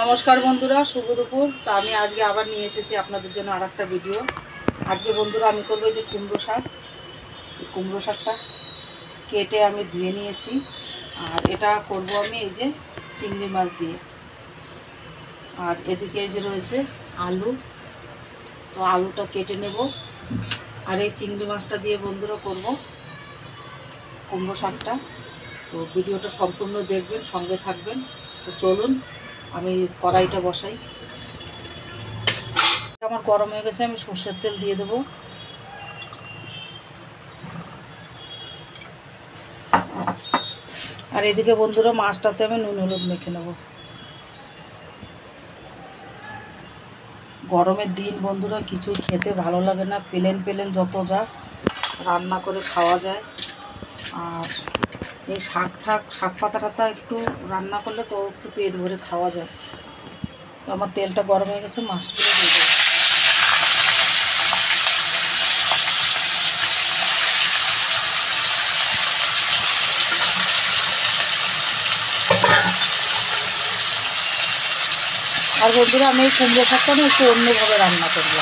নমস্কার বন্ধুরা, শুভ দুপুর। তা আমি আজকে আবার নিয়ে এসেছি আপনাদের জন্য আর একটা ভিডিও। আজকে বন্ধুরা আমি করবো যে কুমড়ো শাকটা কেটে আমি ধুয়ে নিয়েছি। আর এটা করব আমি এই যে চিংড়ি মাছ দিয়ে। আর এদিকে এই যে রয়েছে আলু, তো আলুটা কেটে নেব। আর এই চিংড়ি মাছটা দিয়ে বন্ধুরা করব কুমড়ো শাকটা। তো ভিডিওটা সম্পূর্ণ দেখবেন, সঙ্গে থাকবেন। তো চলুন আমি কড়াইটা বসাই। আমার গরম হয়ে গেছে, আমি সর্ষের তেল দিয়ে দেবো। আর এদিকে বন্ধুরা মাছটাতে আমি নুন হলুদ মেখে নেব। গরমের দিন বন্ধুরা কিছু খেতে ভালো লাগে না, প্লেন যত যা রান্না করে খাওয়া যায়। আর এই শাক পাতাটা একটু রান্না করলে তো একটু পেট ভরে খাওয়া যায়। তো আমার তেলটা গরম হয়ে গেছে, মাছগুলো দিয়ে দেবো। আর বন্ধুরা আমি এই কুমড়ো শাকটা না একটু অন্যভাবে রান্না করব,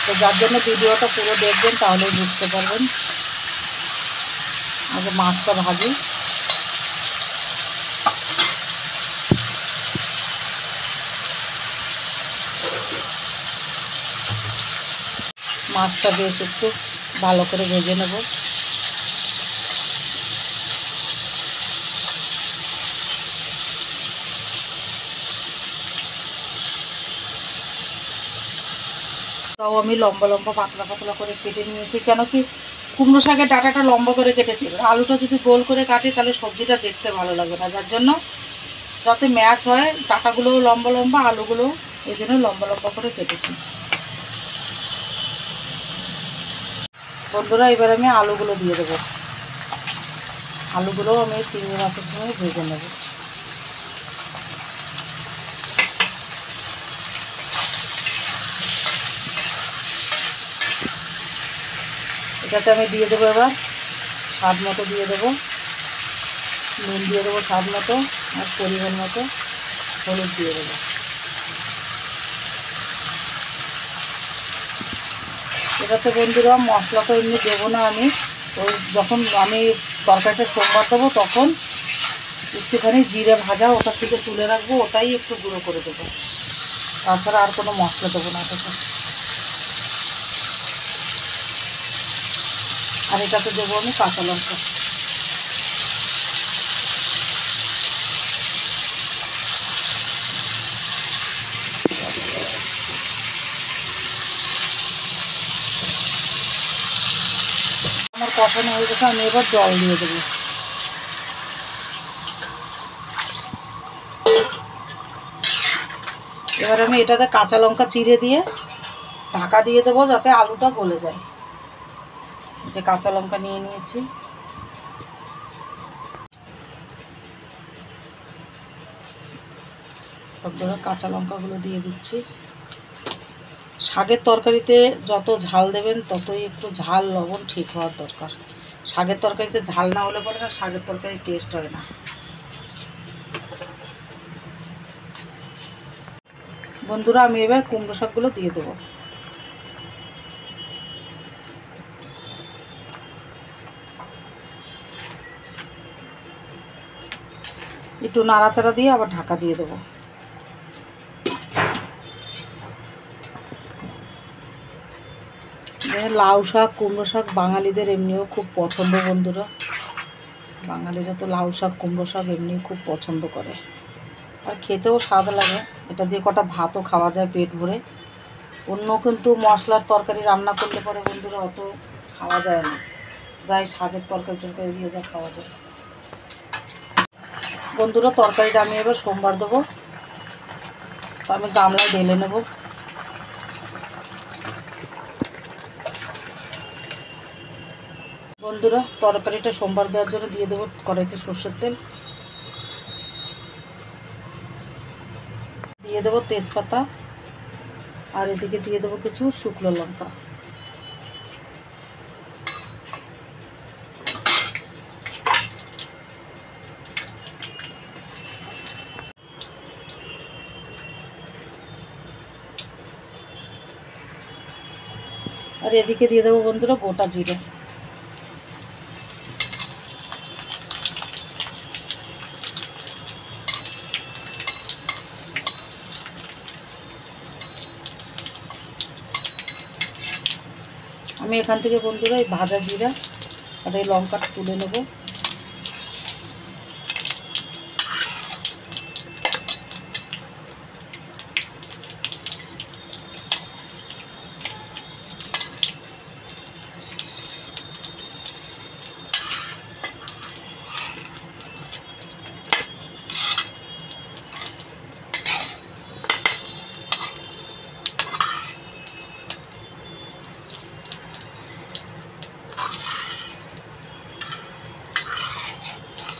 তো যার জন্য ভিডিওটা পুরো দেখবেন, তাহলে বুঝতে পারবেন। আগে মাছটা ভাজি। মাছটা বেশ একটু ভালো করে ভেজে নেব। তাও আমি লম্বা লম্বা পাতলা করে কেটে নিয়েছি, কেন কি কুমড়ো শাকের ডাঁটাটা লম্বা করে কেটেছি। আলুটা যদি গোল করে কাটি তাহলে সবজিটা দেখতে ভালো লাগবে না, যার জন্য যাতে ম্যাচ হয় ডাঁটাগুলোও লম্বা আলুগুলোও, এই জন্য লম্বা করে কেটেছি। বন্ধুরা এবার আমি আলুগুলো দিয়ে দেবো। আলুগুলোও আমি চিংড়ি মাছের সঙ্গে ভেজে নেব। এটাতে আমি দিয়ে দেবো এবার স্বাদ মতো দিয়ে দেবো নুন, দিয়ে দেবো স্বাদ মতো, আর পরিমাণ মতো হলুদ দিয়ে দেবো। এটাতে বন্ধুরা মশলা তো এমনি দেবো না আমি, তো যখন আমি তরকারিটা সোমবার দেবো তখন একটুখানি জিরে ভাজা ওটার থেকে তুলে রাখবো, ওটাই একটু গুঁড়ো করে দেবো। তাছাড়া আর কোনো মশলা দেবো না এটাতে। আর এটাতে দেবো আমি কাঁচা লঙ্কা। আমার কষানো হয়ে গেছে, আমি এবার জল দিয়ে দেবো। এবার আমি এটাতে কাঁচা লঙ্কা চিড়ে দিয়ে ঢাকা দিয়ে দেবো, যাতে আলুটা গলে যায়। যে কাঁচা লঙ্কা নিয়ে নিয়েছি, সবগুলো কাঁচা লঙ্কাগুলো দিয়ে দিচ্ছি। শাকের তরকারিতে যত ঝাল দেবেন ততই একটু ঝাল লবণ ঠিক হওয়ার দরকার। শাকের তরকারিতে ঝাল না হলে পরে না শাকের তরকারি টেস্ট হয় না। বন্ধুরা আমি এবার কুমড়ো শাকগুলো দিয়ে দেবো। একটু নাড়াচাড়া দিয়ে আবার ঢাকা দিয়ে দেবো। লাউ শাক কুমড়ো শাক বাঙালিদের এমনিও খুব পছন্দ বন্ধুরা। বাঙালিরা তো লাউ শাক কুমড়ো শাক এমনিও খুব পছন্দ করে, আর খেতেও স্বাদ লাগে। এটা দিয়ে কটা ভাতও খাওয়া যায় পেট ভরে। অন্য কিন্তু মশলার তরকারি রান্না করলে পরে বন্ধুরা অত খাওয়া যায় না, যাই শাকের তরকারি দিয়ে যা খাওয়া যায়। বন্ধুরা তরকারিটা আমি এবার সোমবার দেবো, তো আমি গামলায় ঢেলে নেব। বন্ধুরা তরকারিটা সোমবার দেওয়ার জন্য দিয়ে দেবো কড়াইতে সর্ষের তেল, দিয়ে দেবো তেজপাতা, আর এদিকে দিয়ে দেবো কিছু শুকনো লঙ্কা। আর এদিকে দিয়ে দেবো বন্ধুরা গোটা জিরে। আমি এখান থেকে বন্ধুরা এই ভাজা জিরা আর এই লঙ্কাটা তুলে নেব।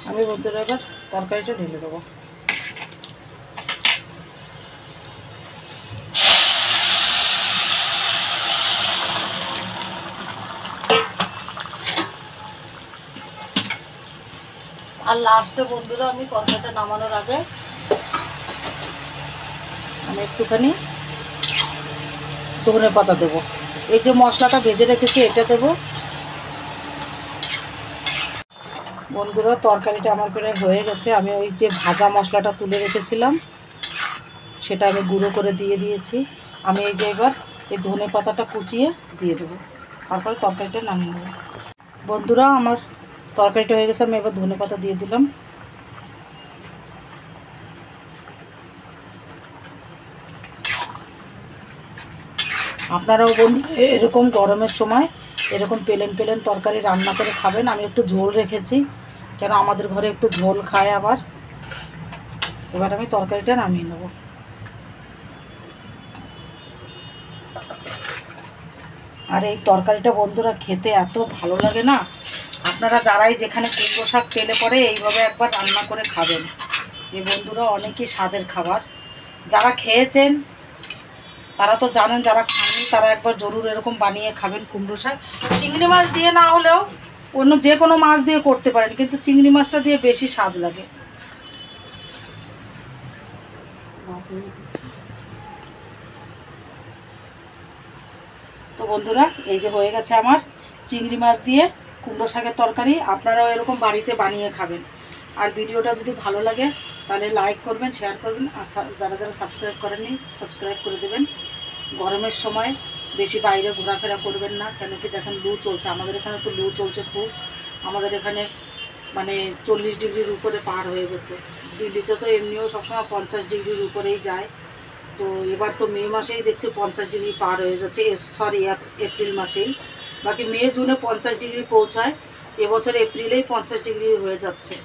আমি বন্ধুরা এবার তরকারিটা ঢেলে দেবো। আর লাস্টে বন্ধুরা আমি তরকারিটা নামানোর আগে আমি একটুখানি ধনে পাতা দেবো। এই যে মশলাটা ভেজে রেখেছি এটা দেবো। বন্ধুরা তরকারিটা আমার প্রায় হয়ে গেছে। আমি ওই যে ভাজা মশলাটা তুলে রেখেছিলাম সেটা আমি গুঁড়ো করে দিয়ে দিয়েছি। আমি এই যে এবার এই ধনে পাতাটা কুচিয়ে দিয়ে দেবো, তারপরে তরকারিটা নামিয়ে নেবো। বন্ধুরা আমার তরকারিটা হয়ে গেছে, আমি এবার ধনে পাতা দিয়ে দিলাম। আপনারাও বন্ধু এরকম গরমের সময় এরকম প্লেন প্লেন তরকারি রান্না করে খাবেন। আমি একটু ঝোল রেখেছি, কেন আমাদের ঘরে একটু ঝোল খায় আবার। এবার আমি তরকারিটা নামিয়ে নেব। আর এই তরকারিটা বন্ধুরা খেতে এত ভালো লাগে না, আপনারা যারাই যেখানে কুমড়ো শাক পেলে পরে এইভাবে একবার রান্না করে খাবেন। এই বন্ধুরা অনেকই স্বাদের খাবার। যারা খেয়েছেন তারা তো জানেন, যারা খাননি তারা একবার জরুর এরকম বানিয়ে খাবেন কুমড়ো শাক। চিংড়ি মাছ দিয়ে না হলেও অন্য যে কোনো মাছ দিয়ে করতে পারেন, কিন্তু চিংড়ি মাছটা দিয়ে বেশি স্বাদ লাগে। তো বন্ধুরা এই যে হয়ে গেছে আমার চিংড়ি মাছ দিয়ে কুমড়ো শাকের তরকারি। আপনারাও এরকম বাড়িতে বানিয়ে খাবেন। আর ভিডিওটা যদি ভালো লাগে তাহলে লাইক করবেন, শেয়ার করবেন, আর যারা যারা সাবস্ক্রাইব করেননি সাবস্ক্রাইব করে দেবেন। গরমের সময় বেশি বাইরে ঘোরাফেরা করবেন না, কেন কি দেখেন লু চলছে, আমাদের এখানে তো লু চলছে খুব। আমাদের এখানে মানে 40 ডিগ্রির উপরে পার হয়ে গেছে। দিল্লিতে তো এমনিও সবসময় 50 ডিগ্রির উপরেই যায়। তো এবার তো মে মাসেই দেখছি 50 ডিগ্রি পার হয়ে যাচ্ছে, সরি এপ্রিল মাসেই। বাকি মে জুনে 50 ডিগ্রি পৌঁছায়, এবছর এপ্রিলেই 50 ডিগ্রি হয়ে যাচ্ছে।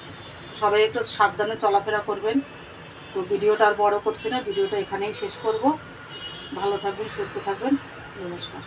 সবাই একটু সাবধানে চলাফেরা করবেন। তো ভিডিওটা আর বড় করছি না, ভিডিওটা এখানেই শেষ করব। ভালো থাকবেন, সুস্থ থাকবেন, নমস্কার।